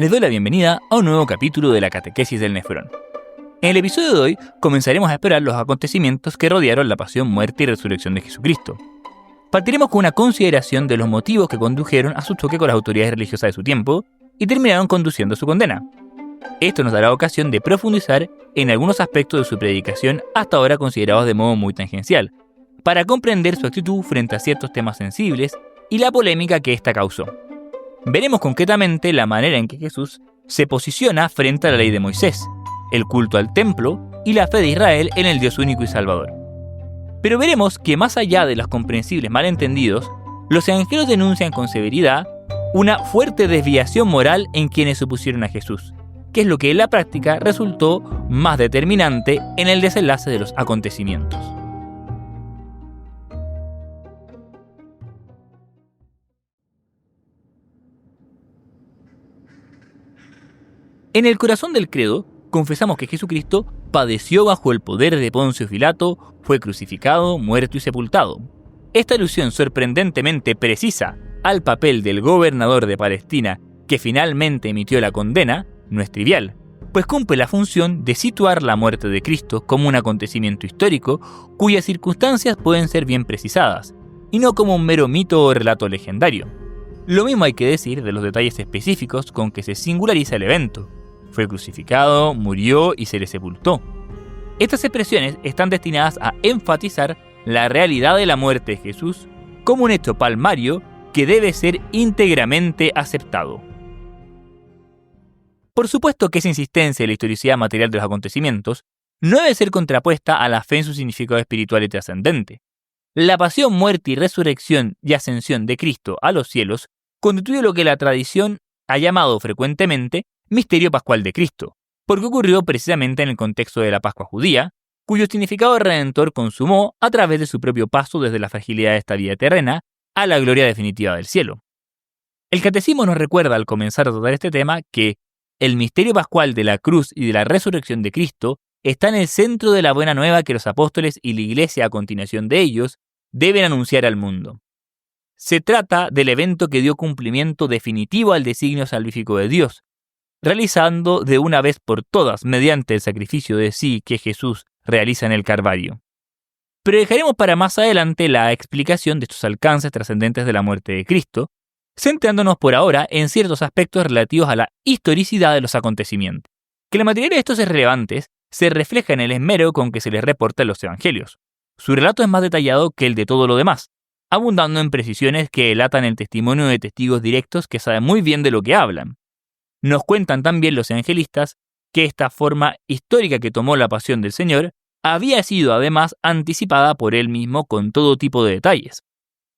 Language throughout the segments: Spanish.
les doy la bienvenida a un nuevo capítulo de la Catequesis del Nefrón. En el episodio de hoy comenzaremos a explorar los acontecimientos que rodearon la pasión, muerte y resurrección de Jesucristo. Partiremos con una consideración de los motivos que condujeron a su choque con las autoridades religiosas de su tiempo y terminaron conduciendo a su condena. Esto nos dará ocasión de profundizar en algunos aspectos de su predicación hasta ahora considerados de modo muy tangencial, para comprender su actitud frente a ciertos temas sensibles y la polémica que ésta causó. Veremos concretamente la manera en que Jesús se posiciona frente a la ley de Moisés, el culto al templo y la fe de Israel en el Dios único y Salvador. Pero veremos que más allá de los comprensibles malentendidos, los evangelios denuncian con severidad una fuerte desviación moral en quienes se opusieron a Jesús, que es lo que en la práctica resultó más determinante en el desenlace de los acontecimientos. En el corazón del credo, confesamos que Jesucristo padeció bajo el poder de Poncio Pilato, fue crucificado, muerto y sepultado. Esta alusión sorprendentemente precisa al papel del gobernador de Palestina que finalmente emitió la condena no es trivial, pues cumple la función de situar la muerte de Cristo como un acontecimiento histórico cuyas circunstancias pueden ser bien precisadas, y no como un mero mito o relato legendario. Lo mismo hay que decir de los detalles específicos con que se singulariza el evento. Fue crucificado, murió y se le sepultó. Estas expresiones están destinadas a enfatizar la realidad de la muerte de Jesús como un hecho palmario que debe ser íntegramente aceptado. Por supuesto que esa insistencia en la historicidad material de los acontecimientos no debe ser contrapuesta a la fe en su significado espiritual y trascendente. La pasión, muerte y resurrección y ascensión de Cristo a los cielos constituye lo que la tradición ha llamado frecuentemente misterio pascual de Cristo, porque ocurrió precisamente en el contexto de la Pascua judía, cuyo significado redentor consumó a través de su propio paso desde la fragilidad de esta vida terrena a la gloria definitiva del cielo. El Catecismo nos recuerda al comenzar a tratar este tema que el misterio pascual de la cruz y de la resurrección de Cristo está en el centro de la buena nueva que los apóstoles y la Iglesia a continuación de ellos deben anunciar al mundo. Se trata del evento que dio cumplimiento definitivo al designio salvífico de Dios, realizando de una vez por todas mediante el sacrificio de sí que Jesús realiza en el Calvario. Pero dejaremos para más adelante la explicación de estos alcances trascendentes de la muerte de Cristo, centrándonos por ahora en ciertos aspectos relativos a la historicidad de los acontecimientos. Que la materia de estos es relevante se refleja en el esmero con que se les reporta en los evangelios. Su relato es más detallado que el de todo lo demás, abundando en precisiones que delatan el testimonio de testigos directos que saben muy bien de lo que hablan. Nos cuentan también los evangelistas que esta forma histórica que tomó la pasión del Señor había sido además anticipada por él mismo con todo tipo de detalles.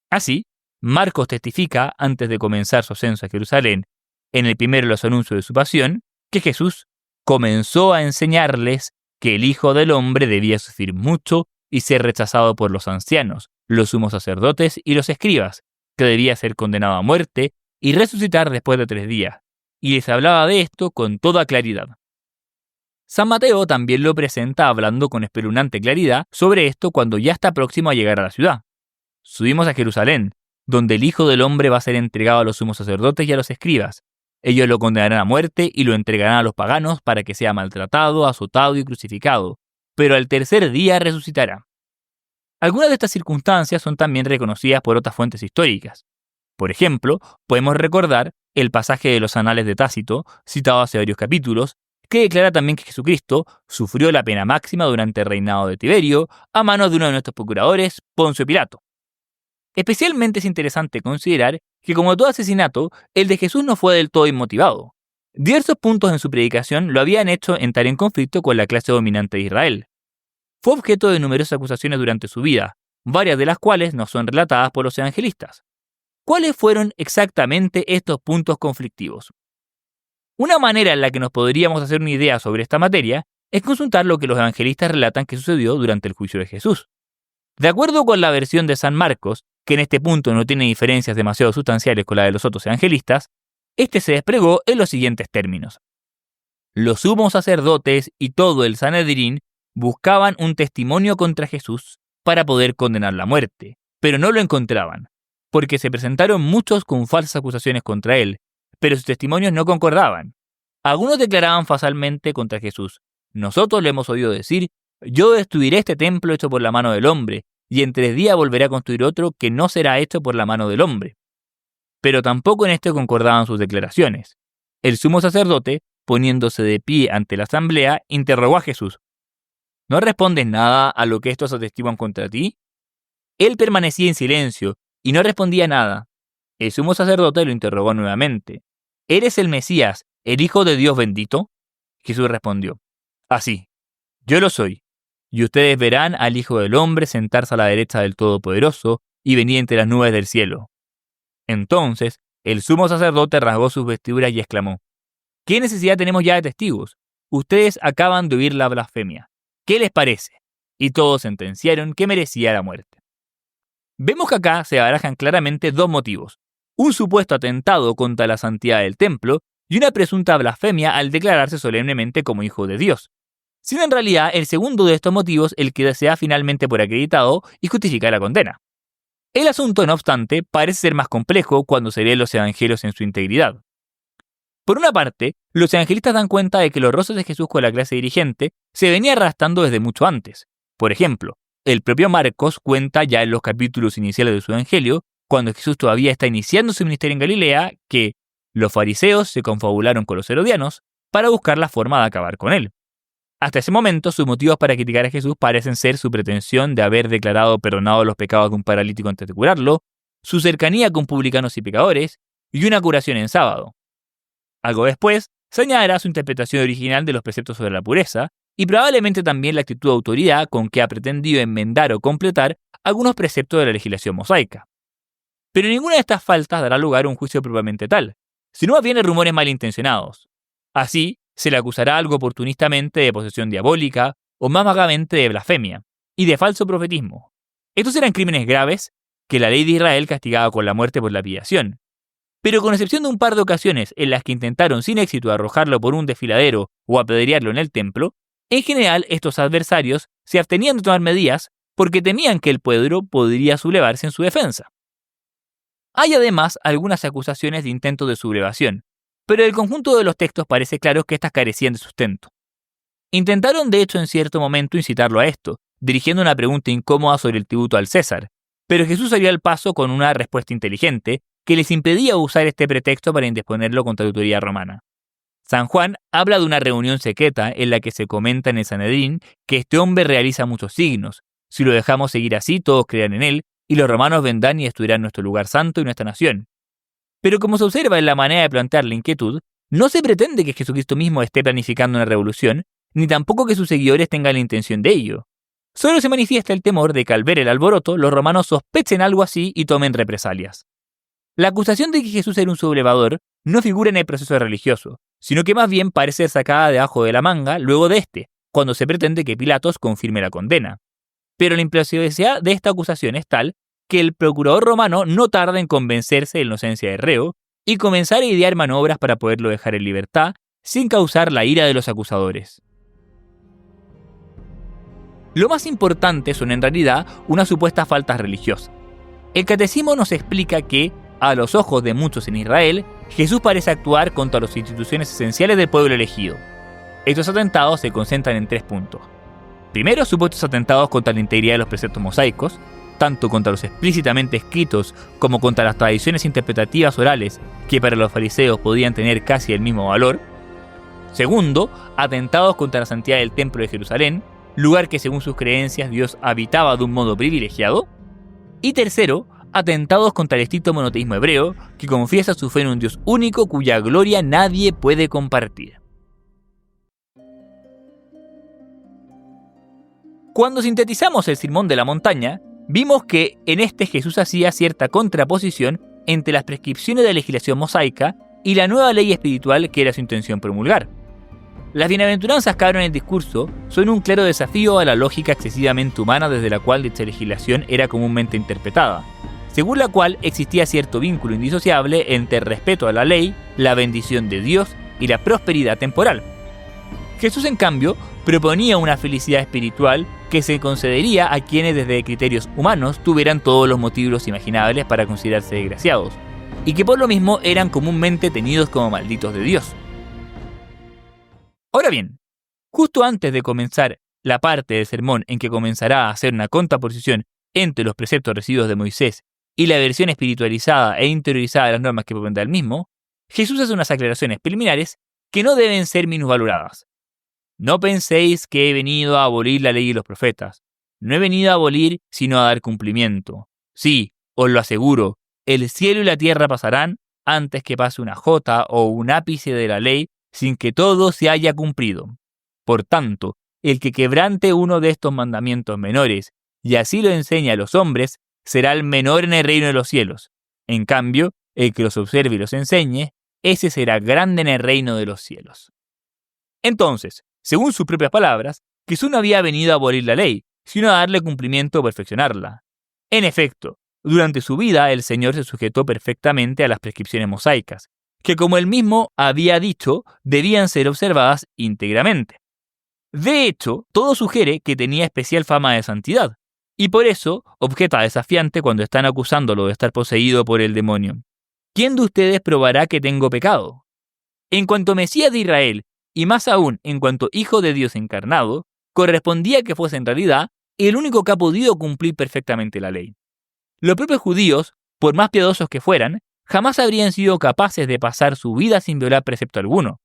Así, Marcos testifica, antes de comenzar su ascenso a Jerusalén, en el primero de los anuncios de su pasión, que Jesús comenzó a enseñarles que el Hijo del Hombre debía sufrir mucho y ser rechazado por los ancianos, los sumos sacerdotes y los escribas, que debía ser condenado a muerte y resucitar después de 3 días. Y les hablaba de esto con toda claridad. San Mateo también lo presenta hablando con espeluznante claridad sobre esto cuando ya está próximo a llegar a la ciudad. Subimos a Jerusalén, donde el Hijo del Hombre va a ser entregado a los sumos sacerdotes y a los escribas. Ellos lo condenarán a muerte y lo entregarán a los paganos para que sea maltratado, azotado y crucificado, pero al 3er día resucitará. Algunas de estas circunstancias son también reconocidas por otras fuentes históricas. Por ejemplo, podemos recordar el pasaje de los Anales de Tácito, citado hace varios capítulos, que declara también que Jesucristo sufrió la pena máxima durante el reinado de Tiberio a manos de uno de nuestros procuradores, Poncio Pilato. Especialmente es interesante considerar que, como todo asesinato, el de Jesús no fue del todo inmotivado. Diversos puntos en su predicación lo habían hecho entrar en conflicto con la clase dominante de Israel. Fue objeto de numerosas acusaciones durante su vida, varias de las cuales no son relatadas por los evangelistas. ¿Cuáles fueron exactamente estos puntos conflictivos? Una manera en la que nos podríamos hacer una idea sobre esta materia es consultar lo que los evangelistas relatan que sucedió durante el juicio de Jesús. De acuerdo con la versión de San Marcos, que en este punto no tiene diferencias demasiado sustanciales con la de los otros evangelistas, este se desplegó en los siguientes términos. Los sumos sacerdotes y todo el Sanedrín buscaban un testimonio contra Jesús para poder condenar la muerte, pero no lo encontraban, porque se presentaron muchos con falsas acusaciones contra él, pero sus testimonios no concordaban. Algunos declaraban falsamente contra Jesús: nosotros le hemos oído decir, yo destruiré este templo hecho por la mano del hombre, y en 3 días volveré a construir otro que no será hecho por la mano del hombre. Pero tampoco en esto concordaban sus declaraciones. El sumo sacerdote, poniéndose de pie ante la asamblea, interrogó a Jesús: ¿no respondes nada a lo que estos atestiguan contra ti? Él permanecía en silencio y no respondía nada. El sumo sacerdote lo interrogó nuevamente: ¿eres el Mesías, el Hijo de Dios bendito? Jesús respondió: así, yo lo soy, y ustedes verán al Hijo del Hombre sentarse a la derecha del Todopoderoso y venir entre las nubes del cielo. Entonces el sumo sacerdote rasgó sus vestiduras y exclamó: ¿qué necesidad tenemos ya de testigos? Ustedes acaban de oír la blasfemia. ¿Qué les parece? Y todos sentenciaron que merecía la muerte. Vemos que acá se barajan claramente 2 motivos: un supuesto atentado contra la santidad del templo y una presunta blasfemia al declararse solemnemente como hijo de Dios, siendo en realidad el segundo de estos motivos el que se da finalmente por acreditado y justifica la condena. El asunto, no obstante, parece ser más complejo cuando se leen los evangelios en su integridad. Por una parte, los evangelistas dan cuenta de que los roces de Jesús con la clase dirigente se venía arrastrando desde mucho antes. Por ejemplo, el propio Marcos cuenta ya en los capítulos iniciales de su evangelio, cuando Jesús todavía está iniciando su ministerio en Galilea, que los fariseos se confabularon con los herodianos para buscar la forma de acabar con él. Hasta ese momento, sus motivos para criticar a Jesús parecen ser su pretensión de haber declarado perdonado los pecados de un paralítico antes de curarlo, su cercanía con publicanos y pecadores, y una curación en sábado. Algo después, se añadirá su interpretación original de los preceptos sobre la pureza, y probablemente también la actitud de autoridad con que ha pretendido enmendar o completar algunos preceptos de la legislación mosaica. Pero ninguna de estas faltas dará lugar a un juicio propiamente tal, sino más bien a rumores malintencionados. Así, se le acusará algo oportunistamente de posesión diabólica, o más vagamente de blasfemia, y de falso profetismo. Estos eran crímenes graves que la ley de Israel castigaba con la muerte por lapidación. Pero con excepción de un par de ocasiones en las que intentaron sin éxito arrojarlo por un desfiladero o apedrearlo en el templo, en general estos adversarios se abstenían de tomar medidas porque temían que el pueblo podría sublevarse en su defensa. Hay además algunas acusaciones de intento de sublevación, pero el conjunto de los textos parece claro que estas carecían de sustento. Intentaron de hecho en cierto momento incitarlo a esto, dirigiendo una pregunta incómoda sobre el tributo al César, pero Jesús salió al paso con una respuesta inteligente que les impedía usar este pretexto para indisponerlo contra la autoridad romana. San Juan habla de una reunión secreta en la que se comenta en el Sanedrín que este hombre realiza muchos signos. Si lo dejamos seguir así, todos creerán en él, y los romanos vendrán y destruirán nuestro lugar santo y nuestra nación. Pero como se observa en la manera de plantear la inquietud, no se pretende que Jesucristo mismo esté planificando una revolución, ni tampoco que sus seguidores tengan la intención de ello. Solo se manifiesta el temor de que al ver el alboroto, los romanos sospechen algo así y tomen represalias. La acusación de que Jesús era un sublevador no figura en el proceso religioso, sino que más bien parece ser sacada debajo de la manga luego de este, cuando se pretende que Pilatos confirme la condena. Pero la implausibilidad de esta acusación es tal que el procurador romano no tarda en convencerse de la inocencia del reo y comenzar a idear maniobras para poderlo dejar en libertad sin causar la ira de los acusadores. Lo más importante son en realidad unas supuestas faltas religiosas. El catecismo nos explica que, a los ojos de muchos en Israel, Jesús parece actuar contra las instituciones esenciales del pueblo elegido. Estos atentados se concentran en 3 puntos. Primero, supuestos atentados contra la integridad de los preceptos mosaicos, tanto contra los explícitamente escritos como contra las tradiciones interpretativas orales que para los fariseos podían tener casi el mismo valor. Segundo, atentados contra la santidad del templo de Jerusalén, lugar que según sus creencias Dios habitaba de un modo privilegiado. Y tercero, atentados contra el estricto monoteísmo hebreo, que confiesa su fe en un Dios único cuya gloria nadie puede compartir. Cuando sintetizamos el Sermón de la Montaña, vimos que en este Jesús hacía cierta contraposición entre las prescripciones de la legislación mosaica y la nueva ley espiritual que era su intención promulgar. Las bienaventuranzas que abren el discurso son un claro desafío a la lógica excesivamente humana desde la cual dicha legislación era comúnmente interpretada, según la cual existía cierto vínculo indisociable entre el respeto a la ley, la bendición de Dios y la prosperidad temporal. Jesús, en cambio, proponía una felicidad espiritual que se concedería a quienes desde criterios humanos tuvieran todos los motivos imaginables para considerarse desgraciados, y que por lo mismo eran comúnmente tenidos como malditos de Dios. Ahora bien, justo antes de comenzar la parte del sermón en que comenzará a hacer una contraposición entre los preceptos recibidos de Moisés y la versión espiritualizada e interiorizada de las normas que propone el mismo, Jesús hace unas aclaraciones preliminares que no deben ser minusvaloradas. No penséis que he venido a abolir la ley y los profetas. No he venido a abolir, sino a dar cumplimiento. Sí, os lo aseguro, el cielo y la tierra pasarán antes que pase una jota o un ápice de la ley sin que todo se haya cumplido. Por tanto, el que quebrante uno de estos mandamientos menores y así lo enseñe a los hombres, será el menor en el reino de los cielos. En cambio, el que los observe y los enseñe, ese será grande en el reino de los cielos. Entonces, según sus propias palabras, Jesús no había venido a abolir la ley, sino a darle cumplimiento o perfeccionarla. En efecto, durante su vida el Señor se sujetó perfectamente a las prescripciones mosaicas, que como él mismo había dicho, debían ser observadas íntegramente. De hecho, todo sugiere que tenía especial fama de santidad, y por eso objeta desafiante cuando están acusándolo de estar poseído por el demonio. ¿Quién de ustedes probará que tengo pecado? En cuanto Mesías de Israel, y más aún en cuanto Hijo de Dios encarnado, correspondía que fuese en realidad el único que ha podido cumplir perfectamente la ley. Los propios judíos, por más piadosos que fueran, jamás habrían sido capaces de pasar su vida sin violar precepto alguno.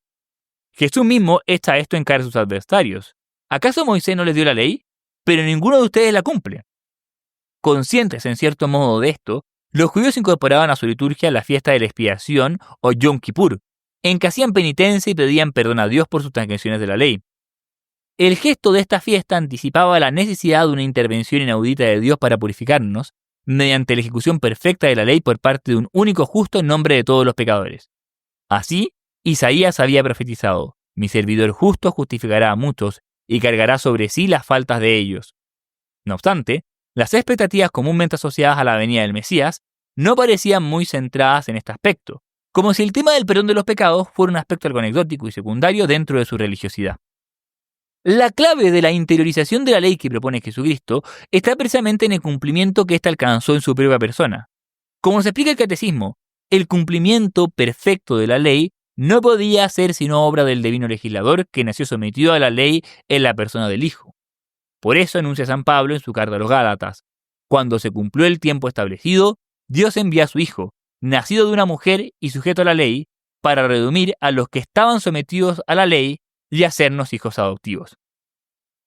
Jesús mismo echa esto en cara a sus adversarios. ¿Acaso Moisés no les dio la ley? Pero ninguno de ustedes la cumple. Conscientes en cierto modo de esto, los judíos incorporaban a su liturgia la fiesta de la expiación o Yom Kippur, en que hacían penitencia y pedían perdón a Dios por sus transgresiones de la ley. El gesto de esta fiesta anticipaba la necesidad de una intervención inaudita de Dios para purificarnos, mediante la ejecución perfecta de la ley por parte de un único justo en nombre de todos los pecadores. Así, Isaías había profetizado: mi servidor justo justificará a muchos y cargará sobre sí las faltas de ellos. No obstante, las expectativas comúnmente asociadas a la venida del Mesías no parecían muy centradas en este aspecto, como si el tema del perdón de los pecados fuera un aspecto algo anecdótico y secundario dentro de su religiosidad. La clave de la interiorización de la ley que propone Jesucristo está precisamente en el cumplimiento que ésta alcanzó en su propia persona. Como nos explica el Catecismo, el cumplimiento perfecto de la ley no podía ser sino obra del divino legislador que nació sometido a la ley en la persona del Hijo. Por eso anuncia San Pablo en su carta a los Gálatas: cuando se cumplió el tiempo establecido, Dios envió a su Hijo, nacido de una mujer y sujeto a la ley, para redimir a los que estaban sometidos a la ley y hacernos hijos adoptivos.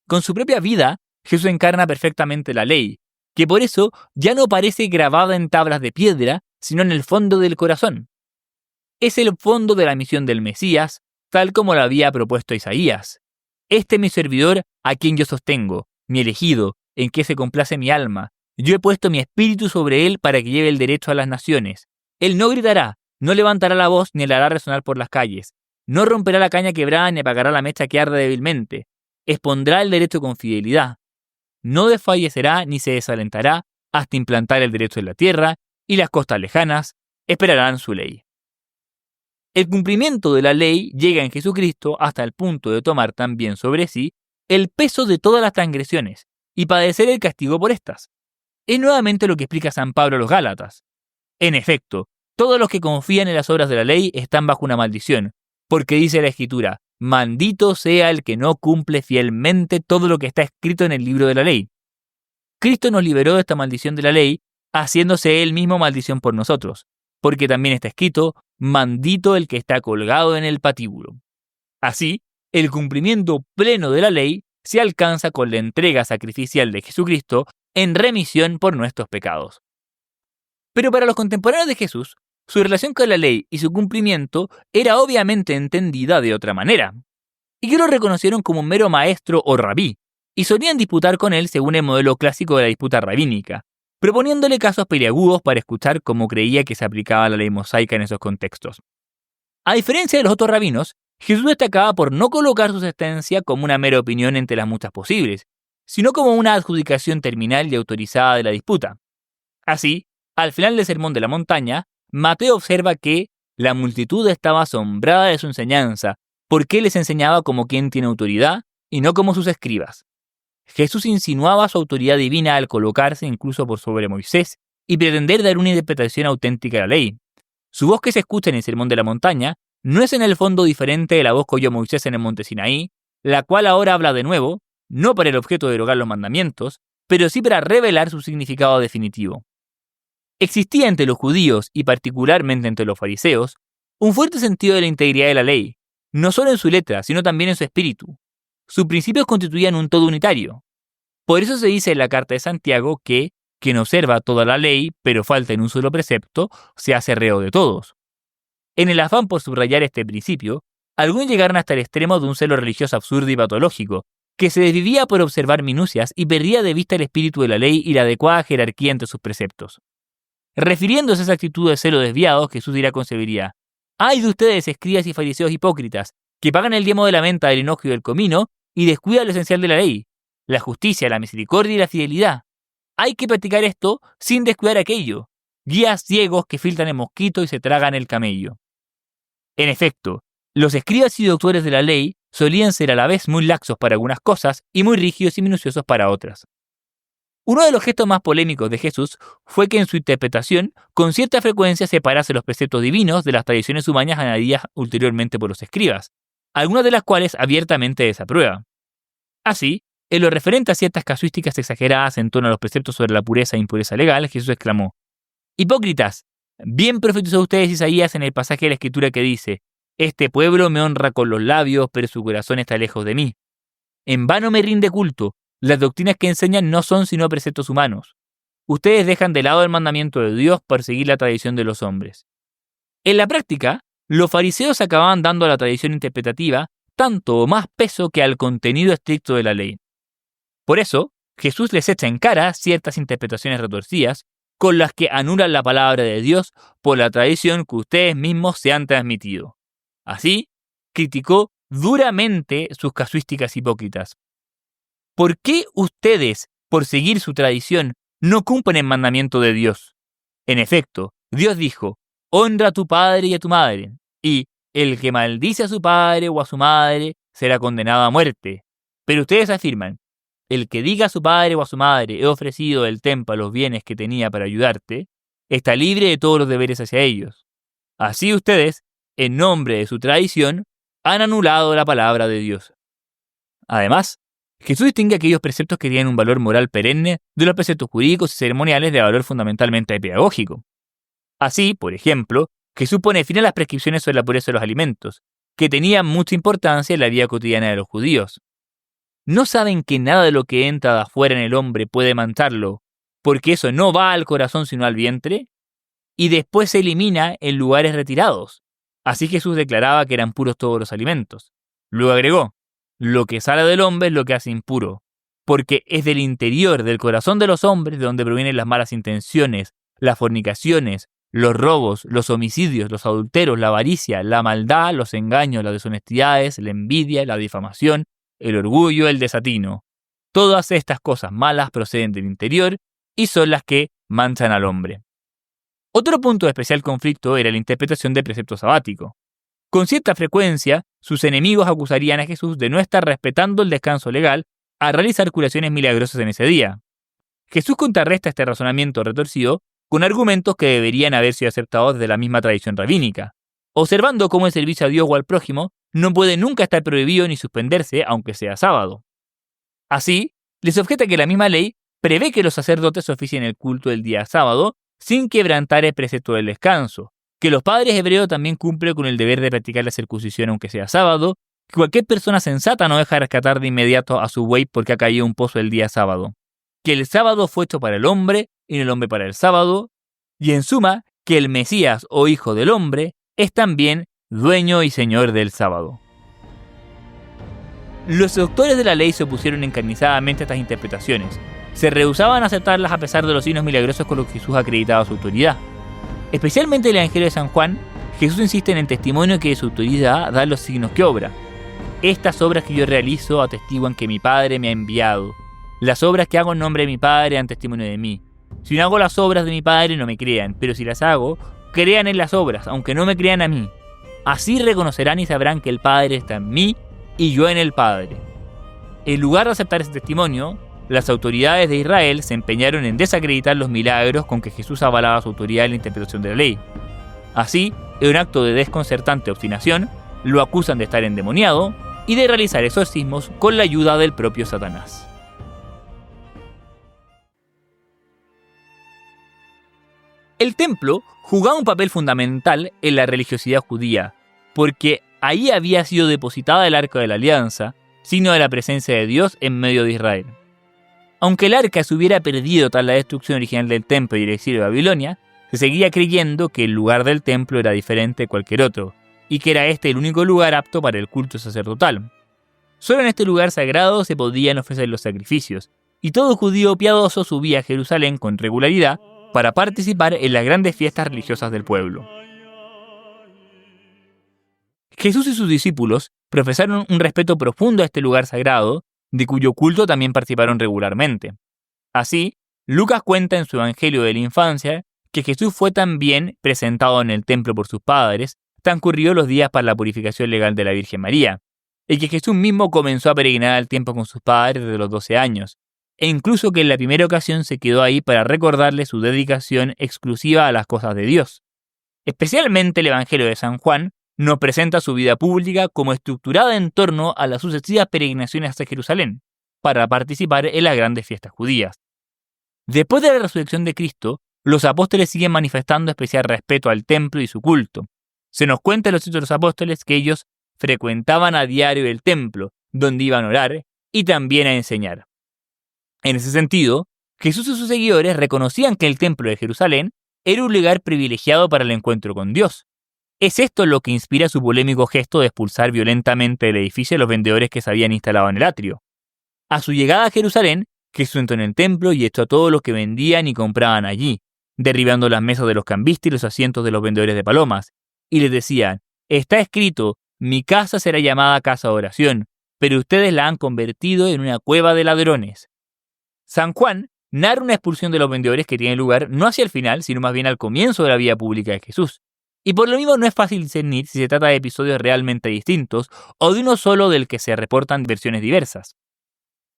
Con su propia vida, Jesús encarna perfectamente la ley, que por eso ya no parece grabada en tablas de piedra, sino en el fondo del corazón. Es el fondo de la misión del Mesías, tal como lo había propuesto Isaías. Este es mi servidor a quien yo sostengo, mi elegido, en que se complace mi alma. Yo he puesto mi espíritu sobre él para que lleve el derecho a las naciones. Él no gritará, no levantará la voz ni la hará resonar por las calles. No romperá la caña quebrada ni apagará la mecha que arde débilmente. Expondrá el derecho con fidelidad. No desfallecerá ni se desalentará hasta implantar el derecho en la tierra, y las costas lejanas esperarán su ley. El cumplimiento de la ley llega en Jesucristo hasta el punto de tomar también sobre sí el peso de todas las transgresiones y padecer el castigo por estas. Es nuevamente lo que explica San Pablo a los Gálatas. En efecto, todos los que confían en las obras de la ley están bajo una maldición, porque dice la Escritura: maldito sea el que no cumple fielmente todo lo que está escrito en el libro de la ley. Cristo nos liberó de esta maldición de la ley, haciéndose él mismo maldición por nosotros, porque también está escrito: maldito el que está colgado en el patíbulo. Así, el cumplimiento pleno de la ley se alcanza con la entrega sacrificial de Jesucristo en remisión por nuestros pecados. Pero para los contemporáneos de Jesús, su relación con la ley y su cumplimiento era obviamente entendida de otra manera, y que lo reconocieron como un mero maestro o rabí, y solían disputar con él según el modelo clásico de la disputa rabínica, proponiéndole casos peliagudos para escuchar cómo creía que se aplicaba la ley mosaica en esos contextos. A diferencia de los otros rabinos, Jesús destacaba por no colocar su sentencia como una mera opinión entre las muchas posibles, sino como una adjudicación terminal y autorizada de la disputa. Así, al final del Sermón de la Montaña, Mateo observa que la multitud estaba asombrada de su enseñanza, porque él les enseñaba como quien tiene autoridad y no como sus escribas. Jesús insinuaba su autoridad divina al colocarse incluso por sobre Moisés y pretender dar una interpretación auténtica de la ley. Su voz que se escucha en el Sermón de la Montaña no es en el fondo diferente de la voz que oyó Moisés en el monte Sinaí, la cual ahora habla de nuevo, no para el objeto de derogar los mandamientos, pero sí para revelar su significado definitivo. Existía entre los judíos, y particularmente entre los fariseos, un fuerte sentido de la integridad de la ley, no solo en su letra, sino también en su espíritu. Sus principios constituían un todo unitario. Por eso se dice en la carta de Santiago que quien observa toda la ley, pero falta en un solo precepto, se hace reo de todos. En el afán por subrayar este principio, algunos llegaron hasta el extremo de un celo religioso absurdo y patológico, que se desvivía por observar minucias y perdía de vista el espíritu de la ley y la adecuada jerarquía entre sus preceptos. Refiriéndose a esa actitud de celo desviado, Jesús dirá con severidad: «Ay de ustedes, escribas y fariseos hipócritas, que pagan el diezmo de la menta, del hinojo y del comino, y descuidan lo esencial de la ley, la justicia, la misericordia y la fidelidad. Hay que practicar esto sin descuidar aquello. Guías ciegos que filtran el mosquito y se tragan el camello». En efecto, los escribas y doctores de la ley solían ser a la vez muy laxos para algunas cosas y muy rígidos y minuciosos para otras. Uno de los gestos más polémicos de Jesús fue que en su interpretación con cierta frecuencia separase los preceptos divinos de las tradiciones humanas añadidas ulteriormente por los escribas, algunas de las cuales abiertamente desaprueba. Así, en lo referente a ciertas casuísticas exageradas en torno a los preceptos sobre la pureza e impureza legal, Jesús exclamó: «Hipócritas, bien profetizó ustedes Isaías en el pasaje de la Escritura que dice: este pueblo me honra con los labios, pero su corazón está lejos de mí. En vano me rinde culto, las doctrinas que enseñan no son sino preceptos humanos. Ustedes dejan de lado el mandamiento de Dios por seguir la tradición de los hombres». En la práctica, los fariseos acababan dando a la tradición interpretativa tanto o más peso que al contenido estricto de la ley. Por eso, Jesús les echa en cara ciertas interpretaciones retorcidas con las que anulan la palabra de Dios por la tradición que ustedes mismos se han transmitido. Así, criticó duramente sus casuísticas hipócritas. ¿Por qué ustedes, por seguir su tradición, no cumplen el mandamiento de Dios? En efecto, Dios dijo: honra a tu padre y a tu madre, y el que maldice a su padre o a su madre será condenado a muerte. Pero ustedes afirman: el que diga a su padre o a su madre, he ofrecido del templo los bienes que tenía para ayudarte, está libre de todos los deberes hacia ellos. Así ustedes, en nombre de su tradición, han anulado la palabra de Dios. Además, Jesús distingue aquellos preceptos que tienen un valor moral perenne de los preceptos jurídicos y ceremoniales de valor fundamentalmente pedagógico. Así, por ejemplo, Jesús pone fin a las prescripciones sobre la pureza de los alimentos, que tenían mucha importancia en la vida cotidiana de los judíos. ¿No saben que nada de lo que entra de afuera en el hombre puede mancharlo, porque eso no va al corazón sino al vientre? Y después se elimina en lugares retirados. Así Jesús declaraba que eran puros todos los alimentos. Luego agregó: lo que sale del hombre es lo que hace impuro, porque es del interior del corazón de los hombres de donde provienen las malas intenciones, las fornicaciones, los robos, los homicidios, los adulteros, la avaricia, la maldad, los engaños, las deshonestidades, la envidia, la difamación, el orgullo, el desatino. Todas estas cosas malas proceden del interior y son las que manchan al hombre. Otro punto de especial conflicto era la interpretación del precepto sabático. Con cierta frecuencia, sus enemigos acusarían a Jesús de no estar respetando el descanso legal al realizar curaciones milagrosas en ese día. Jesús contrarresta este razonamiento retorcido con argumentos que deberían haber sido aceptados desde la misma tradición rabínica, observando cómo el servicio a Dios o al prójimo no puede nunca estar prohibido ni suspenderse aunque sea sábado. Así, les objeta que la misma ley prevé que los sacerdotes oficien el culto del día sábado sin quebrantar el precepto del descanso, que los padres hebreos también cumplen con el deber de practicar la circuncisión aunque sea sábado, que cualquier persona sensata no deja rescatar de inmediato a su buey porque ha caído un pozo el día sábado, que el sábado fue hecho para el hombre y no el hombre para el sábado, y en suma, que el Mesías o Hijo del Hombre es también dueño y señor del sábado. Los doctores de la ley se opusieron encarnizadamente a estas interpretaciones. Se rehusaban a aceptarlas a pesar de los signos milagrosos con los que Jesús acreditaba su autoridad. Especialmente en el Evangelio de San Juan, Jesús insiste en el testimonio que de su autoridad da los signos que obra. Estas obras que yo realizo atestiguan que mi Padre me ha enviado. Las obras que hago en nombre de mi Padre dan testimonio de mí. Si no hago las obras de mi Padre, no me crean, pero si las hago, crean en las obras, aunque no me crean a mí. Así reconocerán y sabrán que el Padre está en mí y yo en el Padre. En lugar de aceptar ese testimonio, las autoridades de Israel se empeñaron en desacreditar los milagros con que Jesús avalaba su autoridad en la interpretación de la ley. Así, en un acto de desconcertante obstinación, lo acusan de estar endemoniado y de realizar exorcismos con la ayuda del propio Satanás. El templo jugaba un papel fundamental en la religiosidad judía, porque ahí había sido depositada el Arca de la Alianza, signo de la presencia de Dios en medio de Israel. Aunque el arca se hubiera perdido tras la destrucción original del templo y el exilio de Babilonia, se seguía creyendo que el lugar del templo era diferente de cualquier otro, y que era este el único lugar apto para el culto sacerdotal. Solo en este lugar sagrado se podían ofrecer los sacrificios, y todo judío piadoso subía a Jerusalén con regularidad para participar en las grandes fiestas religiosas del pueblo. Jesús y sus discípulos profesaron un respeto profundo a este lugar sagrado, de cuyo culto también participaron regularmente. Así, Lucas cuenta en su Evangelio de la infancia que Jesús fue también presentado en el templo por sus padres, transcurridos los días para la purificación legal de la Virgen María, y que Jesús mismo comenzó a peregrinar al templo con sus padres desde los 12 años, e incluso que en la primera ocasión se quedó ahí para recordarle su dedicación exclusiva a las cosas de Dios. Especialmente el Evangelio de San Juan nos presenta su vida pública como estructurada en torno a las sucesivas peregrinaciones a Jerusalén, para participar en las grandes fiestas judías. Después de la resurrección de Cristo, los apóstoles siguen manifestando especial respeto al templo y su culto. Se nos cuenta en los Hechos de los Apóstoles que ellos frecuentaban a diario el templo, donde iban a orar y también a enseñar. En ese sentido, Jesús y sus seguidores reconocían que el templo de Jerusalén era un lugar privilegiado para el encuentro con Dios. Es esto lo que inspira su polémico gesto de expulsar violentamente del edificio a los vendedores que se habían instalado en el atrio. A su llegada a Jerusalén, Jesús entró en el templo y echó a todos los que vendían y compraban allí, derribando las mesas de los cambistas y los asientos de los vendedores de palomas, y les decía: «Está escrito, mi casa será llamada casa de oración, pero ustedes la han convertido en una cueva de ladrones». San Juan narra una expulsión de los vendedores que tiene lugar no hacia el final, sino más bien al comienzo de la vida pública de Jesús. Y por lo mismo no es fácil discernir si se trata de episodios realmente distintos o de uno solo del que se reportan versiones diversas.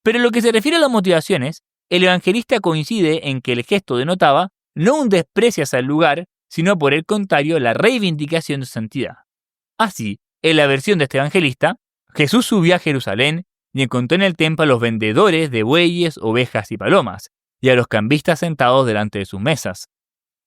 Pero en lo que se refiere a las motivaciones, el evangelista coincide en que el gesto denotaba no un desprecio hacia el lugar, sino por el contrario la reivindicación de santidad. Así, en la versión de este evangelista, Jesús subió a Jerusalén y encontró en el templo a los vendedores de bueyes, ovejas y palomas, y a los cambistas sentados delante de sus mesas.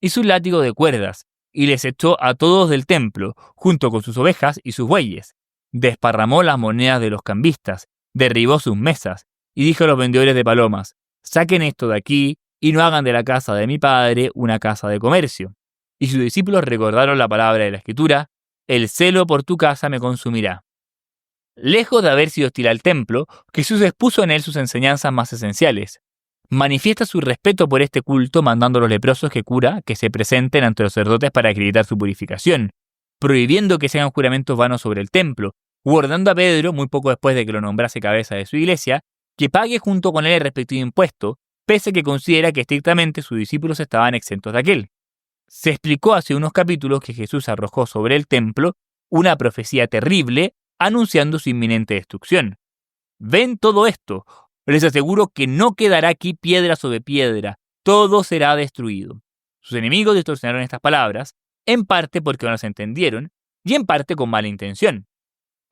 Hizo un látigo de cuerdas, y les echó a todos del templo, junto con sus ovejas y sus bueyes. Desparramó las monedas de los cambistas, derribó sus mesas, y dijo a los vendedores de palomas: «Saquen esto de aquí, y no hagan de la casa de mi padre una casa de comercio». Y sus discípulos recordaron la palabra de la Escritura: «El celo por tu casa me consumirá». Lejos de haber sido hostil al templo, Jesús expuso en él sus enseñanzas más esenciales. Manifiesta su respeto por este culto mandando a los leprosos que se presenten ante los sacerdotes para acreditar su purificación, prohibiendo que se hagan juramentos vanos sobre el templo, u ordenando a Pedro, muy poco después de que lo nombrase cabeza de su iglesia, que pague junto con él el respectivo impuesto, pese a que considera que estrictamente sus discípulos estaban exentos de aquel. Se explicó hace unos capítulos que Jesús arrojó sobre el templo una profecía terrible anunciando su inminente destrucción. ¿Ven todo esto? Les aseguro que no quedará aquí piedra sobre piedra, todo será destruido. Sus enemigos distorsionaron estas palabras, en parte porque no las entendieron y en parte con mala intención.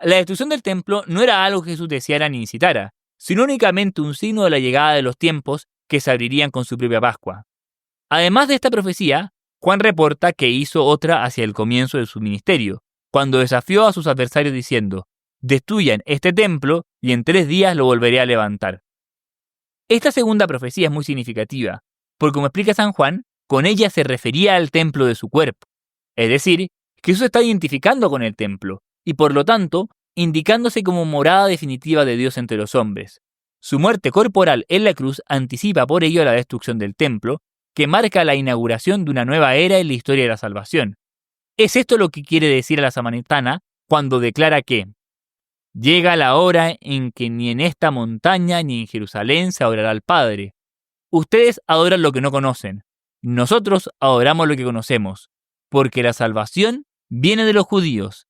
La destrucción del templo no era algo que Jesús deseara ni incitara, sino únicamente un signo de la llegada de los tiempos que se abrirían con su propia Pascua. Además de esta profecía, Juan reporta que hizo otra hacia el comienzo de su ministerio, cuando desafió a sus adversarios diciendo: «Destruyan este templo y en 3 días lo volveré a levantar». Esta segunda profecía es muy significativa, porque como explica San Juan, con ella se refería al templo de su cuerpo. Es decir, Jesús está identificando con el templo, y por lo tanto, indicándose como morada definitiva de Dios entre los hombres. Su muerte corporal en la cruz anticipa por ello la destrucción del templo, que marca la inauguración de una nueva era en la historia de la salvación. Es esto lo que quiere decir a la samaritana cuando declara que llega la hora en que ni en esta montaña ni en Jerusalén se adorará al Padre. Ustedes adoran lo que no conocen. Nosotros adoramos lo que conocemos, porque la salvación viene de los judíos.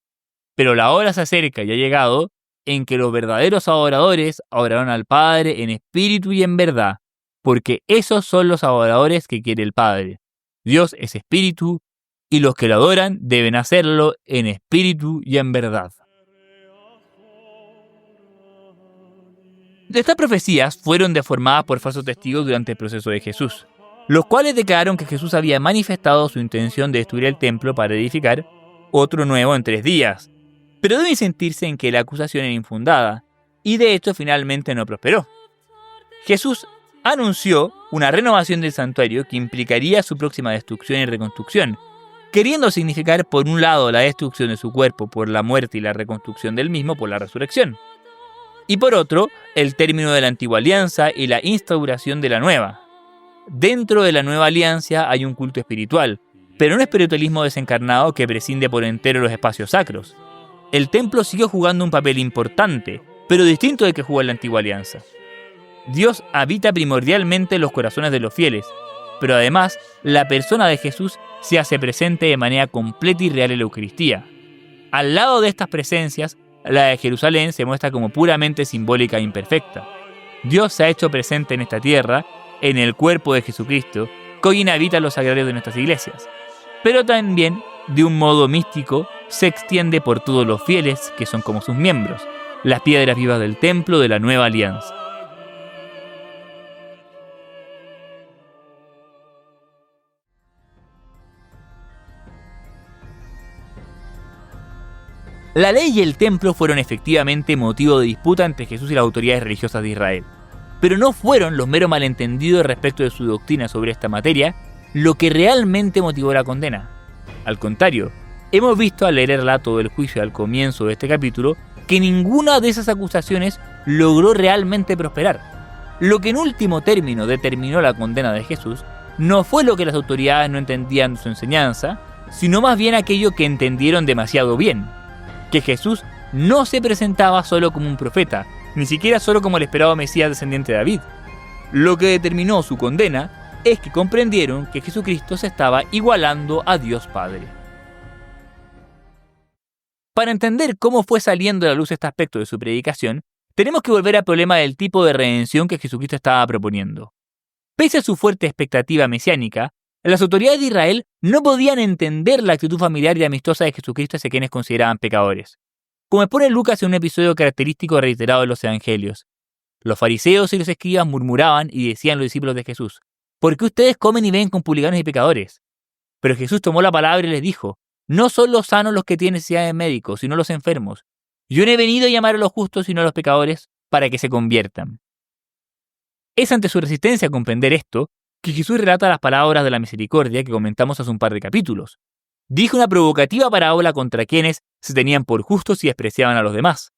Pero la hora se acerca y ha llegado en que los verdaderos adoradores adorarán al Padre en espíritu y en verdad, porque esos son los adoradores que quiere el Padre. Dios es espíritu, y los que lo adoran deben hacerlo en espíritu y en verdad. Estas profecías fueron deformadas por falsos testigos durante el proceso de Jesús, los cuales declararon que Jesús había manifestado su intención de destruir el templo para edificar otro nuevo en 3 días. Pero deben sentirse en que la acusación era infundada, y de hecho finalmente no prosperó. Jesús anunció una renovación del santuario que implicaría su próxima destrucción y reconstrucción, queriendo significar por un lado la destrucción de su cuerpo por la muerte y la reconstrucción del mismo por la resurrección, y por otro, el término de la antigua alianza y la instauración de la nueva. Dentro de la nueva alianza hay un culto espiritual, pero un espiritualismo desencarnado que prescinde por entero los espacios sacros. El templo siguió jugando un papel importante, pero distinto del que jugó en la antigua alianza. Dios habita primordialmente en los corazones de los fieles, pero además la persona de Jesús se hace presente de manera completa y real en la Eucaristía. Al lado de estas presencias, la de Jerusalén se muestra como puramente simbólica e imperfecta. Dios se ha hecho presente en esta tierra, en el cuerpo de Jesucristo, que hoy inhabita los sagrarios de nuestras iglesias. Pero también, de un modo místico, se extiende por todos los fieles, que son como sus miembros, las piedras vivas del templo de la nueva alianza. La ley y el templo fueron efectivamente motivo de disputa entre Jesús y las autoridades religiosas de Israel, pero no fueron los meros malentendidos respecto de su doctrina sobre esta materia lo que realmente motivó la condena. Al contrario, hemos visto al leer el relato del juicio al comienzo de este capítulo que ninguna de esas acusaciones logró realmente prosperar. Lo que en último término determinó la condena de Jesús no fue lo que las autoridades no entendían de su enseñanza, sino más bien aquello que entendieron demasiado bien: que Jesús no se presentaba solo como un profeta, ni siquiera solo como el esperado Mesías descendiente de David. Lo que determinó su condena es que comprendieron que Jesucristo se estaba igualando a Dios Padre. Para entender cómo fue saliendo a la luz este aspecto de su predicación, tenemos que volver al problema del tipo de redención que Jesucristo estaba proponiendo. Pese a su fuerte expectativa mesiánica, las autoridades de Israel no podían entender la actitud familiar y amistosa de Jesucristo hacia quienes consideraban pecadores. Como expone Lucas en un episodio característico reiterado en los Evangelios, los fariseos y los escribas murmuraban y decían los discípulos de Jesús: ¿por qué ustedes comen y beben con publicanos y pecadores? Pero Jesús tomó la palabra y les dijo: no son los sanos los que tienen necesidad de médicos, sino los enfermos. Yo no he venido a llamar a los justos, sino a los pecadores, para que se conviertan. Es ante su resistencia a comprender esto que Jesús relata las palabras de la misericordia que comentamos hace un par de capítulos. Dijo una provocativa parábola contra quienes se tenían por justos y despreciaban a los demás,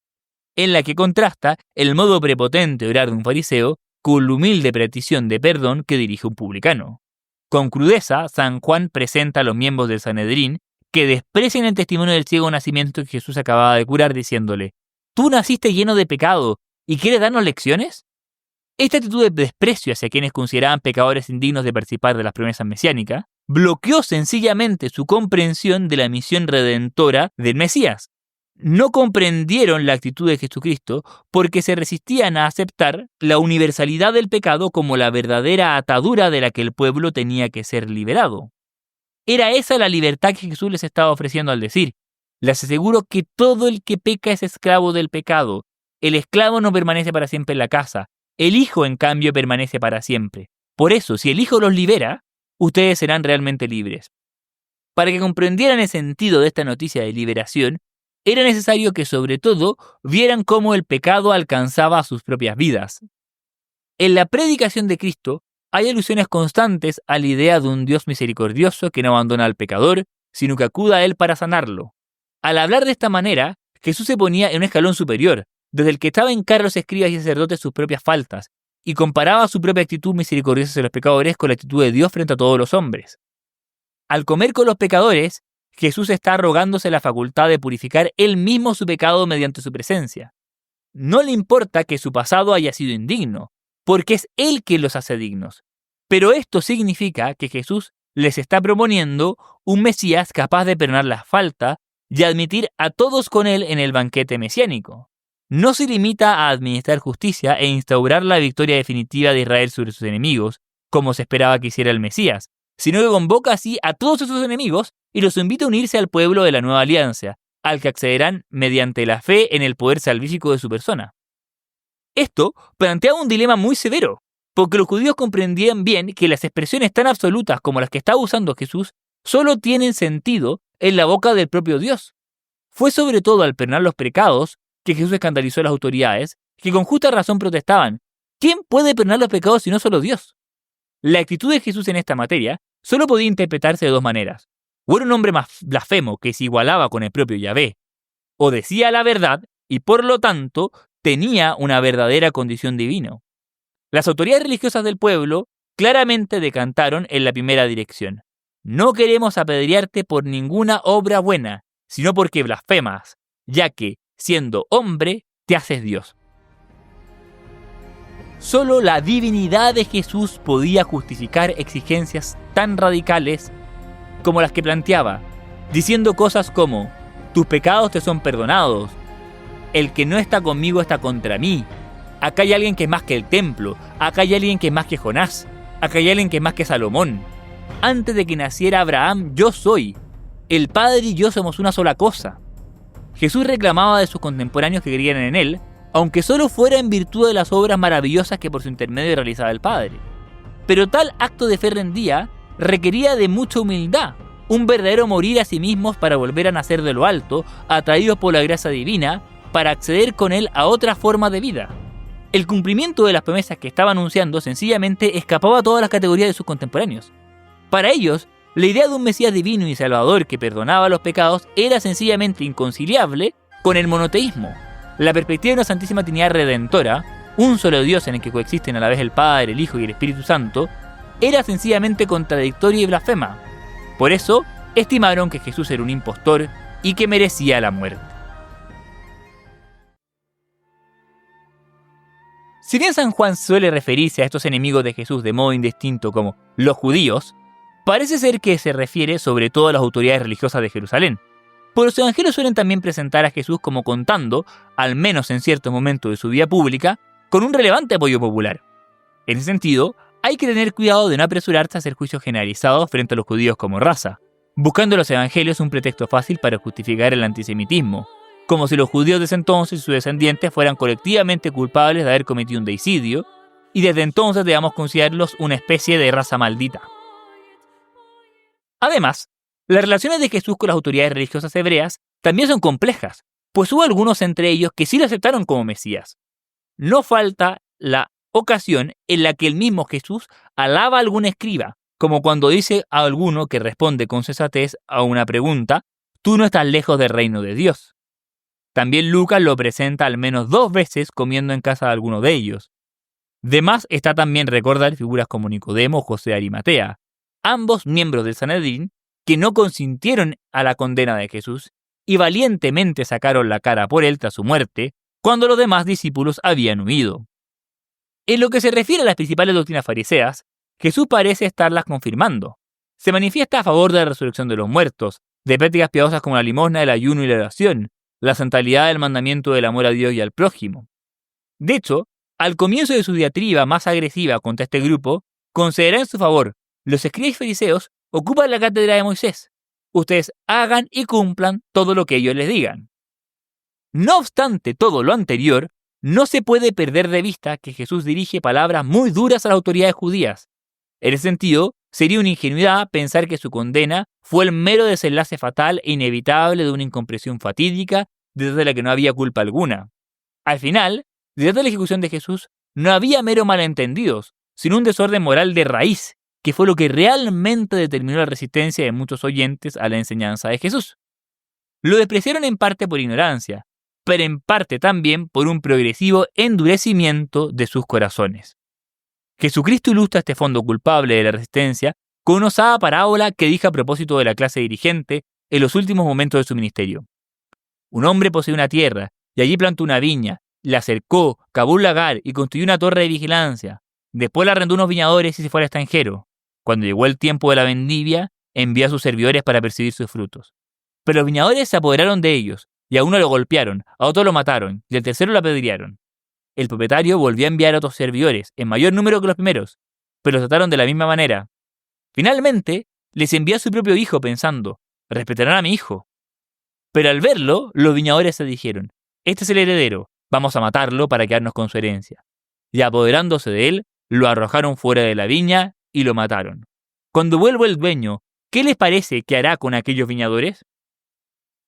en la que contrasta el modo prepotente de orar de un fariseo con la humilde petición de perdón que dirige un publicano. Con crudeza, San Juan presenta a los miembros del Sanedrín que desprecian el testimonio del ciego nacimiento que Jesús acababa de curar, diciéndole: ¿tú naciste lleno de pecado y quieres darnos lecciones? Esta actitud de desprecio hacia quienes consideraban pecadores indignos de participar de las promesas mesiánicas bloqueó sencillamente su comprensión de la misión redentora del Mesías. No comprendieron la actitud de Jesucristo porque se resistían a aceptar la universalidad del pecado como la verdadera atadura de la que el pueblo tenía que ser liberado. Era esa la libertad que Jesús les estaba ofreciendo al decir: les aseguro que todo el que peca es esclavo del pecado. El esclavo no permanece para siempre en la casa. El Hijo, en cambio, permanece para siempre. Por eso, si el Hijo los libera, ustedes serán realmente libres. Para que comprendieran el sentido de esta noticia de liberación, era necesario que, sobre todo, vieran cómo el pecado alcanzaba a sus propias vidas. En la predicación de Cristo hay alusiones constantes a la idea de un Dios misericordioso que no abandona al pecador, sino que acude a él para sanarlo. Al hablar de esta manera, Jesús se ponía en un escalón superior, desde el que estaba en cara a los escribas y sacerdotes sus propias faltas, y comparaba su propia actitud misericordiosa hacia los pecadores con la actitud de Dios frente a todos los hombres. Al comer con los pecadores, Jesús está arrogándose la facultad de purificar él mismo su pecado mediante su presencia. No le importa que su pasado haya sido indigno, porque es él quien los hace dignos. Pero esto significa que Jesús les está proponiendo un Mesías capaz de perdonar las faltas y admitir a todos con él en el banquete mesiánico. No se limita a administrar justicia e instaurar la victoria definitiva de Israel sobre sus enemigos, como se esperaba que hiciera el Mesías, sino que convoca así a todos esos enemigos y los invita a unirse al pueblo de la nueva alianza, al que accederán mediante la fe en el poder salvífico de su persona. Esto planteaba un dilema muy severo, porque los judíos comprendían bien que las expresiones tan absolutas como las que estaba usando Jesús solo tienen sentido en la boca del propio Dios. Fue sobre todo al perdonar los pecados que Jesús escandalizó a las autoridades, que con justa razón protestaban: ¿quién puede perdonar los pecados si no solo Dios? La actitud de Jesús en esta materia solo podía interpretarse de dos maneras. O era un hombre más blasfemo que se igualaba con el propio Yahvé, o decía la verdad y por lo tanto tenía una verdadera condición divina. Las autoridades religiosas del pueblo claramente decantaron en la primera dirección. No queremos apedrearte por ninguna obra buena, sino porque blasfemas, ya que, siendo hombre, te haces Dios. Solo la divinidad de Jesús podía justificar exigencias tan radicales como las que planteaba, diciendo cosas como: tus pecados te son perdonados, el que no está conmigo está contra mí, acá hay alguien que es más que el templo, acá hay alguien que es más que Jonás, acá hay alguien que es más que Salomón. Antes de que naciera Abraham, yo soy. El Padre y yo somos una sola cosa. Jesús reclamaba de sus contemporáneos que creían en él, aunque solo fuera en virtud de las obras maravillosas que por su intermedio realizaba el Padre. Pero tal acto de fe rendía requería de mucha humildad, un verdadero morir a sí mismos para volver a nacer de lo alto, atraídos por la gracia divina, para acceder con él a otra forma de vida. El cumplimiento de las promesas que estaba anunciando sencillamente escapaba a todas las categorías de sus contemporáneos. Para ellos, la idea de un Mesías divino y salvador que perdonaba los pecados era sencillamente inconciliable con el monoteísmo. La perspectiva de una Santísima Trinidad Redentora, un solo Dios en el que coexisten a la vez el Padre, el Hijo y el Espíritu Santo, era sencillamente contradictoria y blasfema. Por eso, estimaron que Jesús era un impostor y que merecía la muerte. Si bien San Juan suele referirse a estos enemigos de Jesús de modo indistinto como los judíos, parece ser que se refiere sobre todo a las autoridades religiosas de Jerusalén. Pues los evangelios suelen también presentar a Jesús como contando, al menos en ciertos momentos de su vida pública, con un relevante apoyo popular. En ese sentido, hay que tener cuidado de no apresurarse a hacer juicios generalizados frente a los judíos como raza, buscando en los evangelios un pretexto fácil para justificar el antisemitismo, como si los judíos de ese entonces y sus descendientes fueran colectivamente culpables de haber cometido un deicidio, y desde entonces debamos considerarlos una especie de raza maldita. Además, las relaciones de Jesús con las autoridades religiosas hebreas también son complejas, pues hubo algunos entre ellos que sí lo aceptaron como Mesías. No falta la ocasión en la que el mismo Jesús alaba a algún escriba, como cuando dice a alguno que responde con sensatez a una pregunta: tú no estás lejos del reino de Dios. También Lucas lo presenta al menos 2 veces comiendo en casa de alguno de ellos. De más está también recordar figuras como Nicodemo o José de Arimatea, ambos miembros del Sanedrín, que no consintieron a la condena de Jesús y valientemente sacaron la cara por él tras su muerte, cuando los demás discípulos habían huido. En lo que se refiere a las principales doctrinas fariseas, Jesús parece estarlas confirmando. Se manifiesta a favor de la resurrección de los muertos, de prácticas piadosas como la limosna, el ayuno y la oración, la santidad del mandamiento del amor a Dios y al prójimo. De hecho, al comienzo de su diatriba más agresiva contra este grupo, considera en su favor: los escribas y fariseos ocupan la cátedra de Moisés. Ustedes hagan y cumplan todo lo que ellos les digan. No obstante todo lo anterior, no se puede perder de vista que Jesús dirige palabras muy duras a las autoridades judías. En ese sentido, sería una ingenuidad pensar que su condena fue el mero desenlace fatal e inevitable de una incomprensión fatídica desde la que no había culpa alguna. Al final, detrás de la ejecución de Jesús, no había mero malentendidos, sino un desorden moral de raíz, que fue lo que realmente determinó la resistencia de muchos oyentes a la enseñanza de Jesús. Lo despreciaron en parte por ignorancia, pero en parte también por un progresivo endurecimiento de sus corazones. Jesucristo ilustra este fondo culpable de la resistencia con una osada parábola que dijo a propósito de la clase dirigente en los últimos momentos de su ministerio. Un hombre poseía una tierra y allí plantó una viña, la cercó, cavó un lagar y construyó una torre de vigilancia. Después la arrendó a unos viñadores y se fue al extranjero. Cuando llegó el tiempo de la vendimia, envió a sus servidores para percibir sus frutos. Pero los viñadores se apoderaron de ellos, y a uno lo golpearon, a otro lo mataron, y al tercero lo apedrearon. El propietario volvió a enviar a otros servidores, en mayor número que los primeros, pero los trataron de la misma manera. Finalmente, les envió a su propio hijo pensando, respetarán a mi hijo. Pero al verlo, los viñadores se dijeron, este es el heredero, vamos a matarlo para quedarnos con su herencia. Y apoderándose de él, lo arrojaron fuera de la viña y lo mataron. Cuando vuelva el dueño, ¿qué les parece que hará con aquellos viñadores?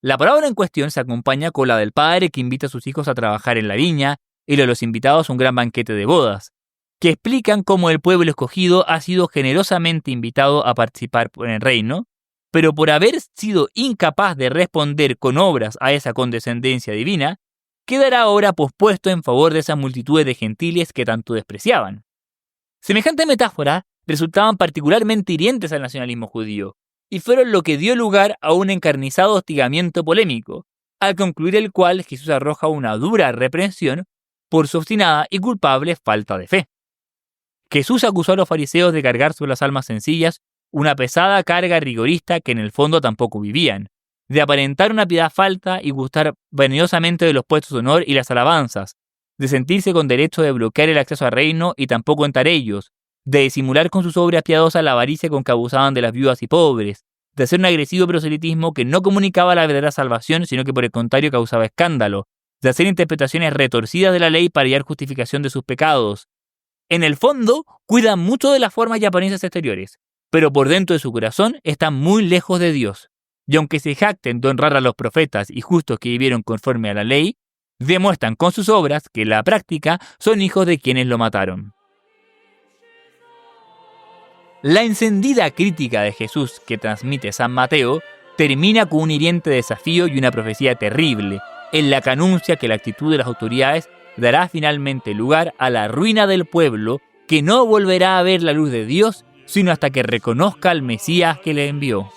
La parábola en cuestión se acompaña con la del padre que invita a sus hijos a trabajar en la viña y la de los invitados a un gran banquete de bodas, que explican cómo el pueblo escogido ha sido generosamente invitado a participar en el reino, pero por haber sido incapaz de responder con obras a esa condescendencia divina, quedará ahora pospuesto en favor de esas multitudes de gentiles que tanto despreciaban. Semejante metáfora resultaban particularmente hirientes al nacionalismo judío, y fueron lo que dio lugar a un encarnizado hostigamiento polémico, al concluir el cual Jesús arroja una dura reprensión por su obstinada y culpable falta de fe. Jesús acusó a los fariseos de cargar sobre las almas sencillas una pesada carga rigorista que en el fondo tampoco vivían, de aparentar una piedad falta y gustar vanidosamente de los puestos de honor y las alabanzas, de sentirse con derecho de bloquear el acceso al reino y tampoco entrar ellos, de disimular con sus obras piadosas la avaricia con que abusaban de las viudas y pobres, de hacer un agresivo proselitismo que no comunicaba la verdadera salvación, sino que por el contrario causaba escándalo, de hacer interpretaciones retorcidas de la ley para hallar justificación de sus pecados. En el fondo, cuidan mucho de las formas y apariencias exteriores, pero por dentro de su corazón están muy lejos de Dios. Y aunque se jacten de honrar a los profetas y justos que vivieron conforme a la ley, demuestran con sus obras que en la práctica son hijos de quienes lo mataron. La encendida crítica de Jesús que transmite San Mateo termina con un hiriente desafío y una profecía terrible, en la que anuncia que la actitud de las autoridades dará finalmente lugar a la ruina del pueblo, que no volverá a ver la luz de Dios, sino hasta que reconozca al Mesías que le envió.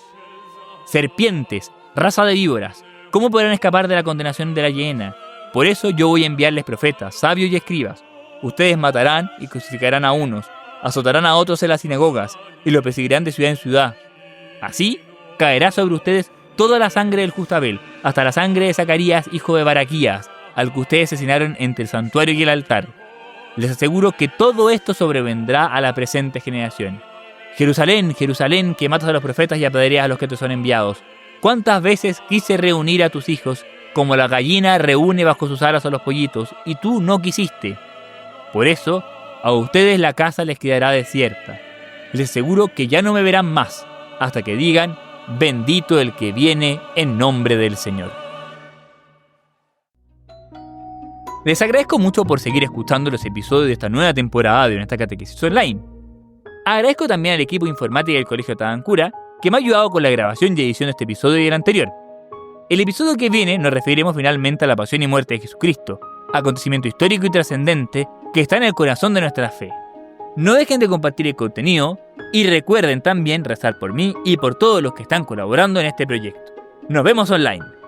Serpientes, raza de víboras, ¿cómo podrán escapar de la condenación de la hiena? Por eso yo voy a enviarles profetas, sabios y escribas. Ustedes matarán y crucificarán a unos, azotarán a otros en las sinagogas y los perseguirán de ciudad en ciudad. Así caerá sobre ustedes toda la sangre del justo Abel, hasta la sangre de Zacarías, hijo de Baraquías, al que ustedes asesinaron entre el santuario y el altar. Les aseguro que todo esto sobrevendrá a la presente generación. Jerusalén, Jerusalén, que matas a los profetas y apedreas a los que te son enviados. ¿Cuántas veces quise reunir a tus hijos, como la gallina reúne bajo sus alas a los pollitos, y tú no quisiste? Por eso, a ustedes la casa les quedará desierta. Les aseguro que ya no me verán más, hasta que digan, bendito el que viene en nombre del Señor. Les agradezco mucho por seguir escuchando los episodios de esta nueva temporada de nuestra catequesis online. Agradezco también al equipo informático del Colegio Tadancura, que me ha ayudado con la grabación y edición de este episodio y el anterior. El episodio que viene nos referiremos finalmente a la pasión y muerte de Jesucristo, acontecimiento histórico y trascendente que está en el corazón de nuestra fe. No dejen de compartir el contenido y recuerden también rezar por mí y por todos los que están colaborando en este proyecto. Nos vemos online.